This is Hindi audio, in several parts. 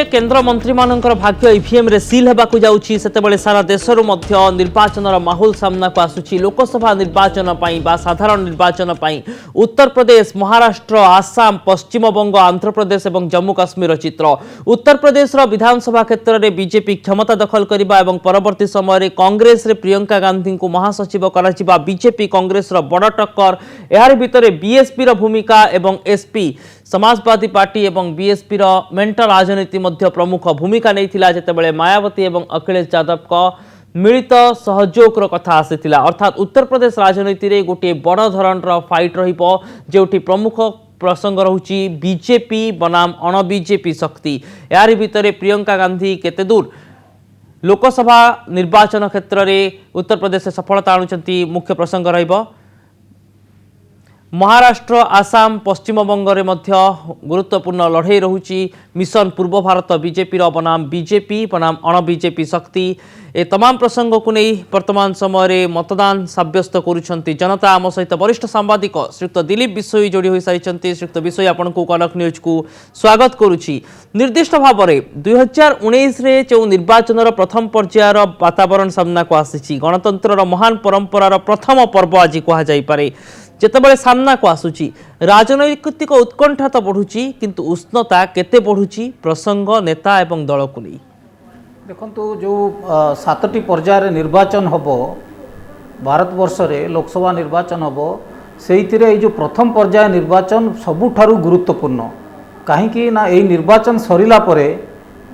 केन्द्र मंत्री मानकर भाग्य ईवीएम रे सील हेबाकु जाउछि सेतेबेले सारा देशरु मध्य निर्वाचनर माहौल सामना को आसुछि। लोकसभा निर्वाचन पई बा साधारण निर्वाचन पई उत्तर प्रदेश, महाराष्ट्र, आसाम, पश्चिम बंग, आंध्र प्रदेश एवं जम्मू काश्मीर चित्र। उत्तर प्रदेश रो विधानसभा क्षेत्र रे बीजेपी क्षमता दखल करिबा एवं परवर्ती समय रे कांग्रेस रे प्रियंका गांधी को महासचिव कराजिबा। बीजेपी कांग्रेस रो बड़ टक्कर। यार भितरे बीएसपी रो भूमिका एवं एसपी समाजवादी पार्टी एवं बीएसपी रो मेंट राजनीति मध्य प्रमुख भूमिका नैथिला जेतेबेले मायावती एवं अखिलेश यादव को मिलित सहयोग कथा आसीथिला। अर्थात उत्तर प्रदेश राजनीति रे गोटे बड़ धरणर फाइट रहिबो जेउठी प्रमुख प्रसंग रहुची बीजेपी बनाम अण बीजेपी शक्ति। यार भितरे प्रियंका गांधी केते दूर लोकसभा निर्वाचन क्षेत्र में उत्तर प्रदेश से सफलता आणुचंती मुख्य प्रसंग रहिबो। महाराष्ट्र, आसाम, पश्चिम बंग रे मध्य गुरुत्वपूर्ण लड़ाई रहुची। मिशन पूर्व भारत बीजेपी बनाम बीजेपी बनाम अण बीजेपी शक्ति। ए तमाम प्रसंग को नहीं वर्तमान समय रे मतदान साब्यस्त करुछंती जनता। आम सहित वरिष्ठ सांबादिक श्रीयुक्त दिलीप बिशोई जोड़ी हो सारी। श्रीयुक्त बिशोई आपन को कनक न्यूज को स्वागत करुछि। निर्दिष्ट भाव में 2019 रे जो निर्वाचन प्रथम पर्यायर वातावरण सामना को आसी गणतंत्र महान परंपरार प्रथम पर्व आज कह जाई पारे। जेतेबेले सामना को आसुची राजनैतिक उत्कंठा तो बढ़ुची किंतु उष्णता केते बढ़ुची प्रसंग नेता एवं दल को नहीं। देखंतु जो 7टी पर्यायर निर्वाचन हबो भारतवर्ष रे लोकसभा निर्वाचन हबो सेइथिरे जो प्रथम पर्याय निर्वाचन सबुठारु गुरुत्वपूर्ण कहीं ना यही निर्वाचन सरिला परे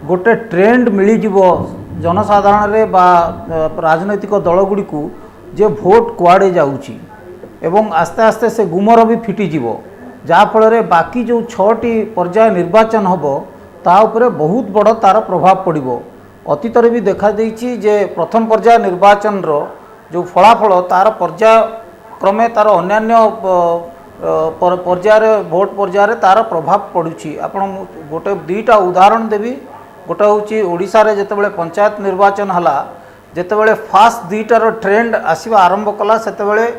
गोटे ट्रेंड मिली जीवो जनसाधारण रे बा राजनैतिक दल गुडी को जे भोट कुआडे जाउची एवं आस्ते आस्ते से गुमर भी फिटिजिव जहाँफल बाकी जो 6टी पर्याय निर्वाचन हम ता उपरे बहुत बड़ तार प्रभाव पड़ो। अतीत भी देखा देइछि जे प्रथम पर्याय निर्वाचन रो जो फलाफल तार पर्याय क्रमे तार अन्यान्य पर्याय भोट पर्याय तार प्रभाव पड़ुछि। आपण गोटे दुईटा उदाहरण देवी। गोटे हूँ ओडिशा रे जेतेबेले पंचायत निर्वाचन हला जेतेबेले फास्ट दुईटार ट्रेंड आसवा आरंभ कला सेतेबेले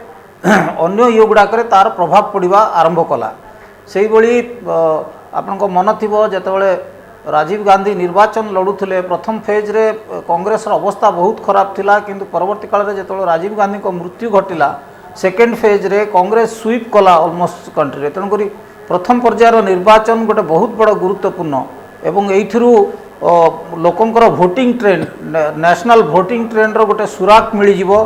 अन्य ये गुड़ाक तार प्रभाव पड़ा आरंभ कला। से भाई आपण मन थी जितेबाला राजीव गांधी निर्वाचन लड़ुले प्रथम फेज रे कांग्रेस अवस्था बहुत खराब थिला किंतु परवर्ती काल रे जितेबाला राजीव गांधी को मृत्यु घटिला सेकेंड फेज रे कांग्रेस स्वीप कला ऑलमोस्ट कंट्री। तेणुक प्रथम पर्यायर निर्वाचन गोटे बहुत बड़ गुरुत्वपूर्ण एवं एइथिरु लोकंकर voting trend national voting trend रो गोटे सुराक मिली जीवो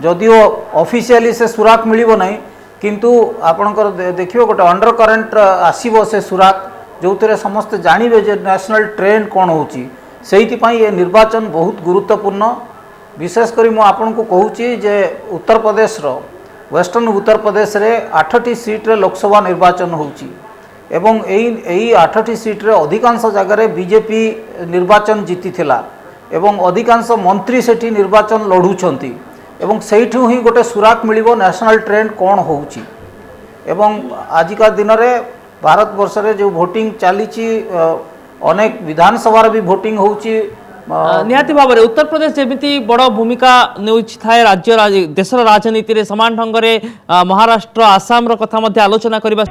जदिओ ऑफिशियली से सुराक मिलिबो नहीं किंतु आपणकर देखियो गोटे अंडर करंट आसीबो से सुराक जो समस्त जानिबे जे नेशनल ट्रेंड कौन होची। सेइति पई ये निर्वाचन बहुत गुरुत्वपूर्ण। विशेष करी मु आपन को कहूची जे उत्तर प्रदेश रो वेस्टर्न उत्तर प्रदेश रे 8टी सीट रे लोकसभा निर्वाचन होची एवं यही 8टी सीट रे अधिकांश जगह बीजेपी निर्वाचन जीती थिला एवं अधिकांश मंत्री सेठी निर्वाचन लड़ुछंती एवं सेठू ही गोटे सुराक मिलिबो नेशनल ट्रेंड कौन होउची। एवं आजिका दिन रे भारत वर्ष रे जो भोटिंग चलीची अनेक विधानसभा भी भोटिंग होउची। निहाती भाव में उत्तर प्रदेश जमी बड़ भूमिका थाए राज्य देशर राजनीति रे समान ढंग से महाराष्ट्र आसाम रो कथा आलोचना करबा।